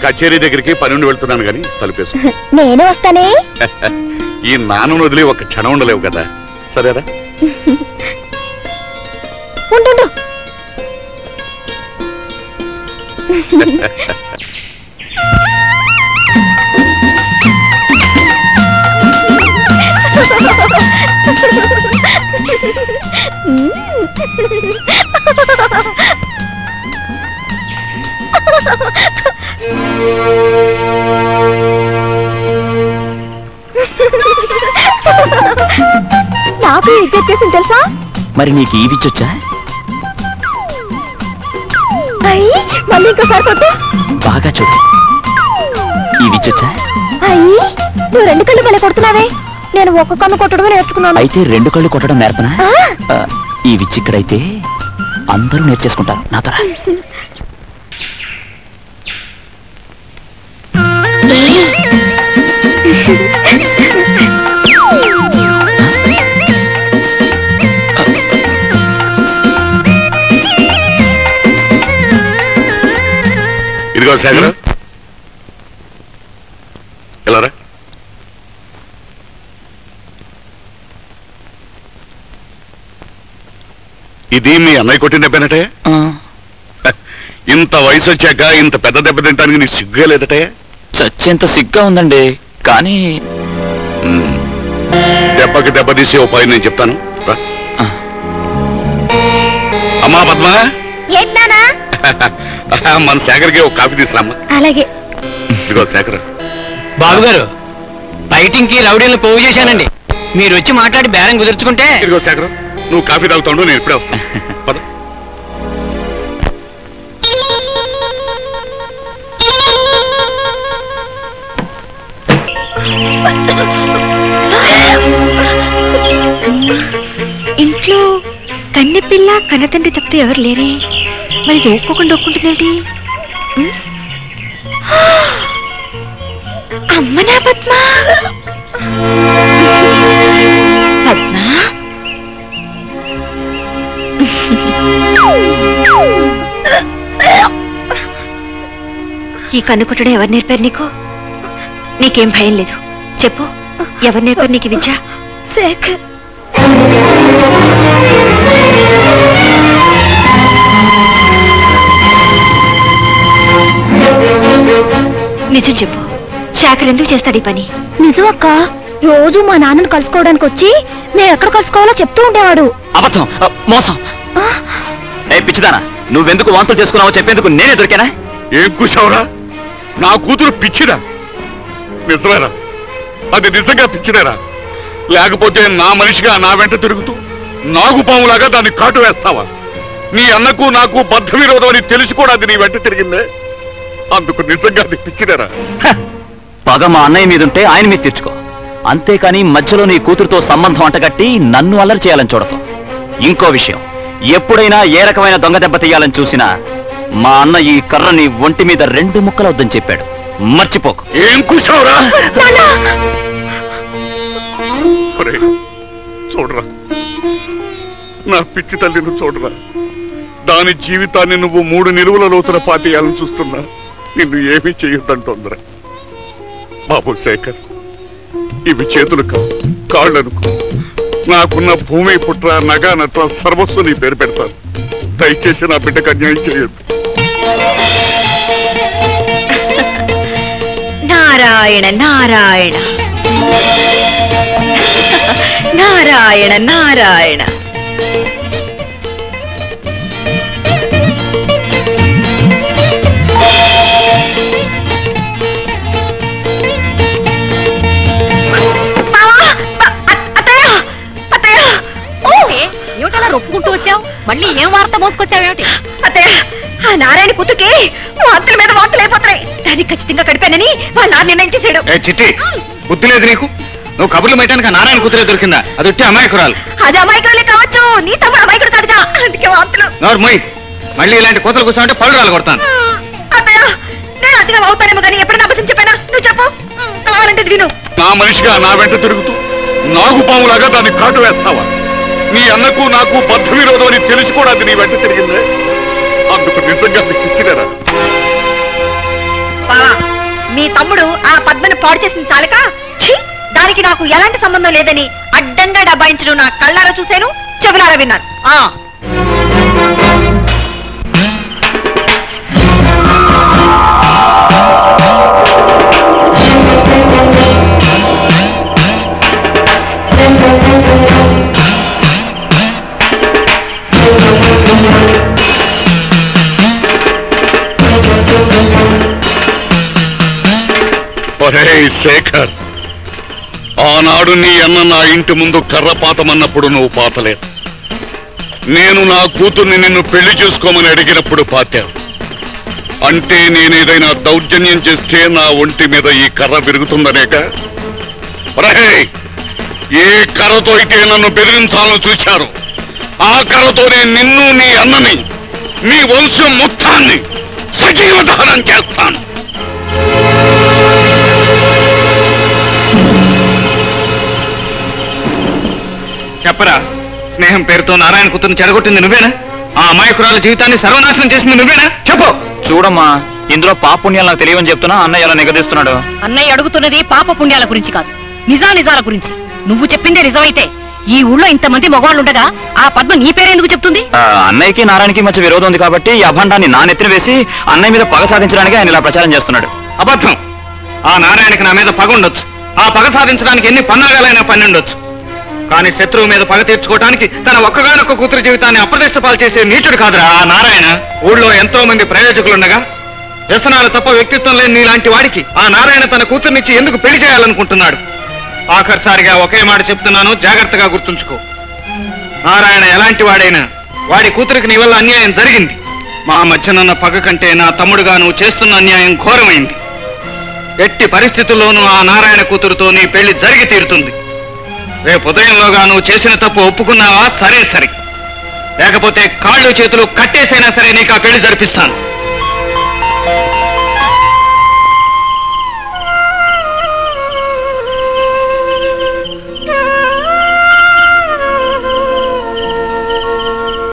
కచేరీ దగ్గరికి పని ఉండి వెళ్తున్నాను గాని తలుపేసు. నేను వస్తానే. ఈ నాన్నను వదిలి ఒక క్షణం ఉండలేవు కదా, సరేరా? ఉండు. నాకు ఇచ్చేసింది తెలుసా? మరి నీకు ఈ విచ్చొచ్చా? మళ్ళీ ఇంకోసారి కొట్టు. బాగా చూడు. ఈ విచ్చొచ్చా? అయ్యి నువ్వు రెండు కళ్ళు మళ్ళీ కొడుతున్నావే. నేను ఒక్క కన్ను కొట్టడమే నేర్చుకున్నాను. అయితే రెండు కళ్ళు కొట్టడం నేర్పనా? ఈ విచ్చి ఇక్కడైతే అందరూ నేర్చేసుకుంటారు నాతో. ఇదిగో శేఖర్, వెళ్ళరా. ఇది మీ అన్నయ్య కొట్టిన దెబ్బేనటే? ఇంత వయసు వచ్చాక ఇంత పెద్ద దెబ్బ తింటానికి నీకు సిగ్గుగా లేదటే? చచ్చేంత సిగ్గా ఉందండి, కానీ దెబ్బకి దెబ్బ తీసే ఉపాయం నేను చెప్తాను. అమ్మా పద్మ, మన శేఖర్కి ఒక కాఫీ తీసుకురామ్మా. అలాగే. ఇదిగో శేఖర్. బాబు గారు, ఫైటింగ్ కి రౌడీలను పోగు చేశానండి. మీరు వచ్చి మాట్లాడి బేరం కుదుర్చుకుంటే. ఇదిగో శేఖర్, నువ్వు కాఫీ తాగుతావు, నేను ఇప్పుడే వస్తాను. పద. ఇంట్లో కన్నె పిల్ల కన్నతండ్రి తప్పితే ఎవరు లేరే. మరి ఒక్కొక్కటి ఒక్కుంటుందేంటి? అమ్మనా పద్మ. పద్మ, ఈ కన్ను కొట్టడం ఎవరు నేర్పారు నీకు? నీకేం భయం లేదు, చెప్పు. ఎవరు నేర్పారు నీకు విద్య? శేఖర్. నిజం చెప్పు, శేఖర్ ఎందుకు చేస్తాడు ఈ పని? నిజం అక్క, రోజు మా నాన్నను కలుసుకోవడానికి వచ్చి మేము ఎక్కడ కలుసుకోవాలో చెప్తూ ఉండేవాడు. అబద్ధం, మోసం. పిచ్చిదానా, నువ్వెందుకు వాంతులు చేసుకున్నావో చెప్పేందుకు నేనే దొరికానా? ఏం కూర్చోవరా? నా కూతురు పిచ్చిదా? నిజమేరా? అది నిజంగా పిచ్చిదేరా? లేకపోతే నా మనిషిగా నా వెంట తిరుగుతూ నాగుపాములాగా దాన్ని కాటు వేస్తావా? నీ అన్నకు నాకు బద్ధ విరోధం అని తెలిసి కూడా అది నీ వెంట తిరిగిందే. అందుకు నిజంగా అది పిచ్చిదేరా? పగ మా అన్నయ్య మీదుంటే ఆయన మీద తీర్చుకో, అంతేకాని మధ్యలో నీ కూతురుతో సంబంధం అంటగట్టి నన్ను అల్లరి చేయాలని చూడకు. ఇంకో విషయం, ఎప్పుడైనా ఏ రకమైన దొంగ దెబ్బ తీయాలని చూసినా మా అన్న ఈ కర్రని ఒంటి మీద 2 ముక్కలు వద్దని చెప్పాడు, మర్చిపోకు. ఏం కూర్చోవరా? చూడరా, నా పిచ్చి తల్లిని చూడరా. దాని జీవితాన్ని నువ్వు 3 నిలువుల లోతున పాతేయాలని చూస్తున్నా. నిన్ను ఏమీ చేయొద్దంటోందిరా. బాబు శేఖర్, ఇవి చేతులు కాళ్ళనుకో. నాకున్న భూమి పుట్ర నగా నట్ర సర్వస్వం నీ పేరు పెడతాను. దయచేసి నా బిడ్డకు అన్యాయం చేయొద్దు. నారాయణ నారాయణ నారాయణ నారాయణ. ఏమిటలా రొప్పుకుంటూ వచ్చావు? మళ్ళీ ఏం వార్త మోసుకొచ్చావేమిటి? అత్తయ్య, ఆ నారాయణ కూతురికి వార్తల మీద వార్తలు అయిపోతున్నాయి. దాన్ని ఖచ్చితంగా కడిపానని వాళ్ళ నాన్న నిర్ణయించేశాడు. చిట్టి, బుద్ధి లేదు నీకు? నువ్వు కబుర్లు పెట్టడానికి నారాయణ కూతురే దొరికిందా? అది వచ్చి అమాయకురాలు. అది అమాయకురాలే కావచ్చు, నీ తమ్ముడు అమాయకుడు కాదుగా, అందుకే వార్తలు. నోరు మొయ్. మళ్ళీ ఇలాంటి కూతురు కూర్చోంటే పళ్ళు రాలు కొడతాను. అత్తయ్య, నేను అతిగా అవుతానేమో కానీ ఎప్పుడైనా అబద్ధం చెప్పానా? నువ్వు చెప్పు, కావాలంటే విను. నా మనిషిగా నా వెంట తిరుగుతూ నాగుపాములాగా దాన్ని కాటు వేస్తావా? నీ అన్నకు నాకు బద్ధ విరోధం అని తెలిసి కూడా అది నీ వెంట తిరిగిందే. అందుకు నిజంగా నీకు ఇచ్చినారా? బావా మీ తమ్ముడు ఆ పద్మని పాడు చేసిన చాలక ఛీ, దానికి నాకు ఎలాంటి సంబంధం లేదని అడ్డంగా డబ్బాయించడం నా కళ్ళారా చూశాను, చెవులారా విన్నాను. శేఖర్, ఆనాడు నీ అన్న నా ఇంటి ముందు కర్ర పాతమన్నప్పుడు నువ్వు పాతలేదు. నేను నా కూతుర్ని నిన్ను పెళ్లి చేసుకోమని అడిగినప్పుడు పాతావు. అంటే నేనేదైనా దౌర్జన్యం చేస్తే నా ఒంటి మీద ఈ కర్ర విరుగుతుందనేక? ఏ కర్రతో అయితే నన్ను బెదిరించాలని చూశారు, ఆ కర్రతోనే నిన్ను, నీ అన్నని, నీ వంశం మొత్తాన్ని సజీవ దహనం చేస్తాను. చెప్పరా, స్నేహం పేరుతో నారాయణ కూతురుని చెడగొట్టింది నువ్వేనా? ఆ అమాయకురాల జీవితాన్ని సర్వనాశనం చేసింది నువ్వేనా? చెప్పు. చూడమ్మా, ఇందులో పాపుణ్యాలు నాకు తెలియని చెప్తున్నా అన్నయ్య ఎలా నిగదీస్తున్నాడు. అన్నయ్య అడుగుతున్నది పాప పుణ్యాల గురించి కాదు, నిజాల గురించి. నువ్వు చెప్పిందే నిజమైతే ఈ ఊళ్ళో ఇంతమంది మగవాళ్ళు ఉండగా ఆ పద్మ నీ పేరెందుకు చెప్తుంది? అన్నయ్యకి నారాయణకి మధ్య విరోధం ఉంది కాబట్టి ఈ అభండాన్ని నా నెత్తిన వేసి అన్నయ్య మీద పగ సాధించడానికి ఆయన ఇలా ప్రచారం చేస్తున్నాడు. అబద్ధం. ఆ నారాయణకి నా మీద పగ ఉండొచ్చు, ఆ పగ సాధించడానికి ఎన్ని పన్నాగాలైనా పన్నుండొచ్చు. కానీ శత్రువు మీద పగ తీర్చుకోవడానికి తన ఒక్కగానొక్క కూతురు జీవితాన్ని అప్రదిష్ట పాలు చేసే నీచుడు కాదురా ఆ నారాయణ. ఊళ్ళో ఎంతో మంది ప్రయోజకులుండగా వ్యసనాలు తప్ప వ్యక్తిత్వం లేని నీలాంటి వాడికి ఆ నారాయణ తన కూతుర్నిచ్చి ఎందుకు పెళ్లి చేయాలనుకుంటున్నాడు? ఆఖరిసారిగా ఒకే మాట చెప్తున్నాను, జాగ్రత్తగా గుర్తుంచుకో. నారాయణ ఎలాంటి వాడైనా వాడి కూతురికి నీ వల్ల అన్యాయం జరిగింది. మా మధ్యనున్న పగ కంటే నా తమ్ముడుగా నువ్వు చేస్తున్న అన్యాయం ఘోరమైంది. ఎట్టి పరిస్థితుల్లోనూ ఆ నారాయణ కూతురుతో నీ పెళ్లి జరిగి తీరుతుంది. రేపు ఉదయంలోగా నువ్వు చేసిన తప్పు ఒప్పుకున్నావా? సరే, లేకపోతే కాళ్ళు చేతులు కట్టేసైనా సరే నీకు ఆ పెళ్లి జరిపిస్తాను.